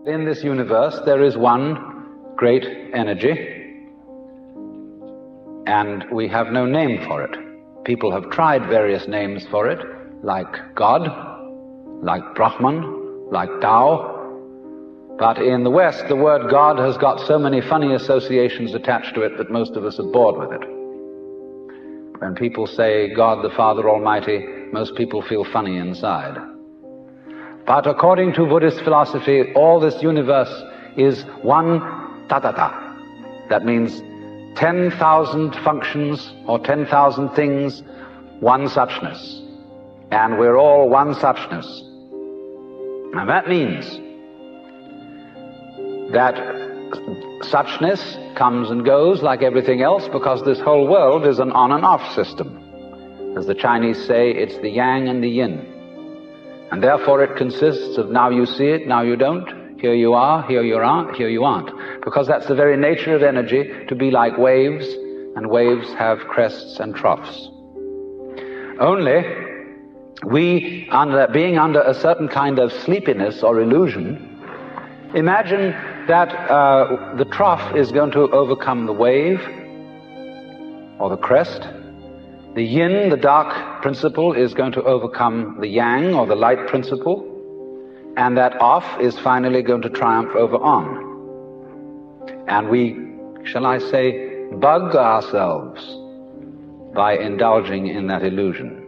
In this universe, there is one great energy, and we have no name for it. People have tried various names for it, like God, like Brahman, like Tao. But in the West, the word God has got so many funny associations attached to it that most of us are bored with it. When people say God the Father Almighty, most people feel funny inside. But according to Buddhist philosophy, all this universe is one tatata. That means 10,000 functions or 10,000 things, one suchness. And we're all one suchness. And that means that suchness comes and goes like everything else, because this whole world is an on and off system. As the Chinese say, it's the yang and the yin. And therefore it consists of now you see it, now you don't, here you are, here you aren't, here you aren't. Because that's the very nature of energy, to be like waves, and waves have crests and troughs. Only we, being under a certain kind of sleepiness or illusion, imagine that the trough is going to overcome the wave or the crest. The yin, the dark principle, is going to overcome the yang, or the light principle, and that off is finally going to triumph over on. And we, shall I say, bug ourselves by indulging in that illusion.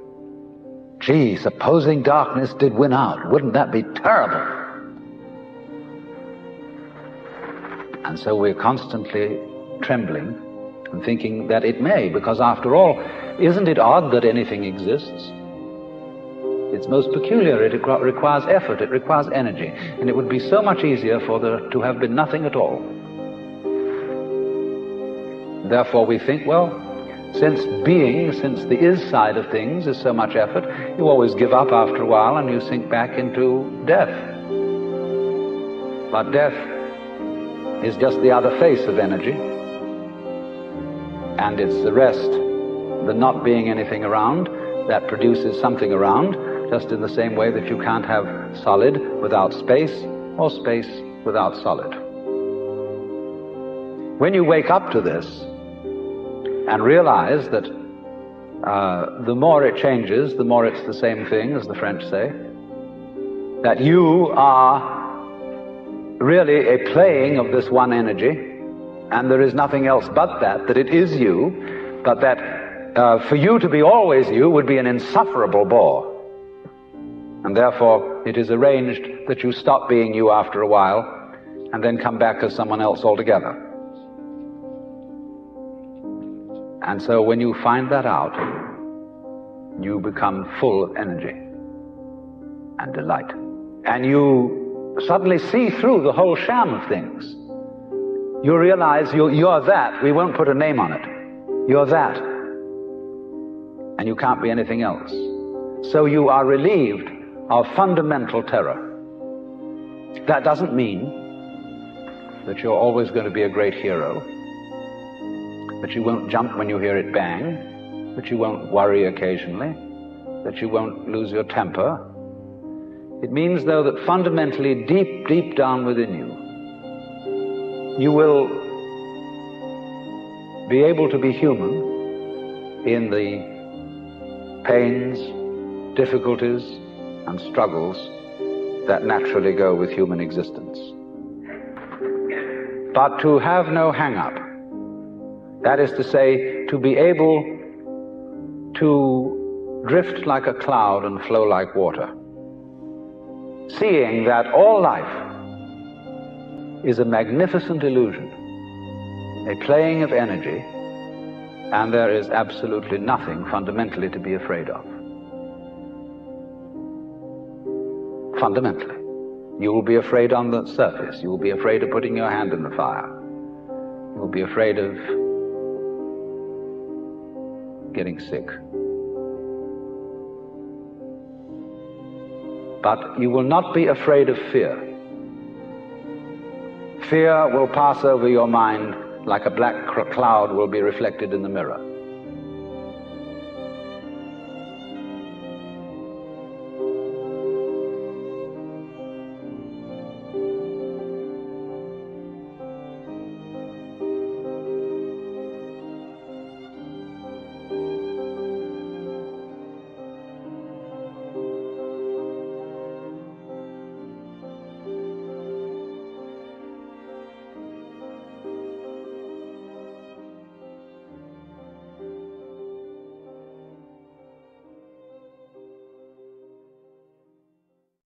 Gee, supposing darkness did win out, wouldn't that be terrible? And so we're constantly trembling and thinking that it may, because after all, isn't it odd that anything exists? It's most peculiar. It requires effort, it requires energy, and it would be so much easier for there to have been nothing at all. Therefore we think, well, since the is side of things is so much effort, you always give up after a while and you sink back into death. But death is just the other face of energy, and it's the rest, the not being anything around, that produces something around, just in the same way that you can't have solid without space, or space without solid. When you wake up to this and realize that the more it changes, the more it's the same thing, as the French say, that you are really a playing of this one energy, and there is nothing else but that it is you, but that for you to be always you would be an insufferable bore. And therefore it is arranged that you stop being you after a while and then come back as someone else altogether. And so when you find that out, you become full of energy and delight. And you suddenly see through the whole sham of things. You realize you're that. We won't put a name on it. You're that. And you can't be anything else. So you are relieved of fundamental terror. That doesn't mean that you're always going to be a great hero, that you won't jump when you hear it bang, that you won't worry occasionally, that you won't lose your temper. It means, though, that fundamentally, deep, deep down within you, you will be able to be human in the pains, difficulties, and struggles that naturally go with human existence. But to have no hang-up, that is to say, to be able to drift like a cloud and flow like water, seeing that all life is a magnificent illusion, a playing of energy, and there is absolutely nothing fundamentally to be afraid of. Fundamentally. You will be afraid on the surface. You will be afraid of putting your hand in the fire. You will be afraid of getting sick. But you will not be afraid of fear. Fear will pass over your mind like a black cloud will be reflected in the mirror.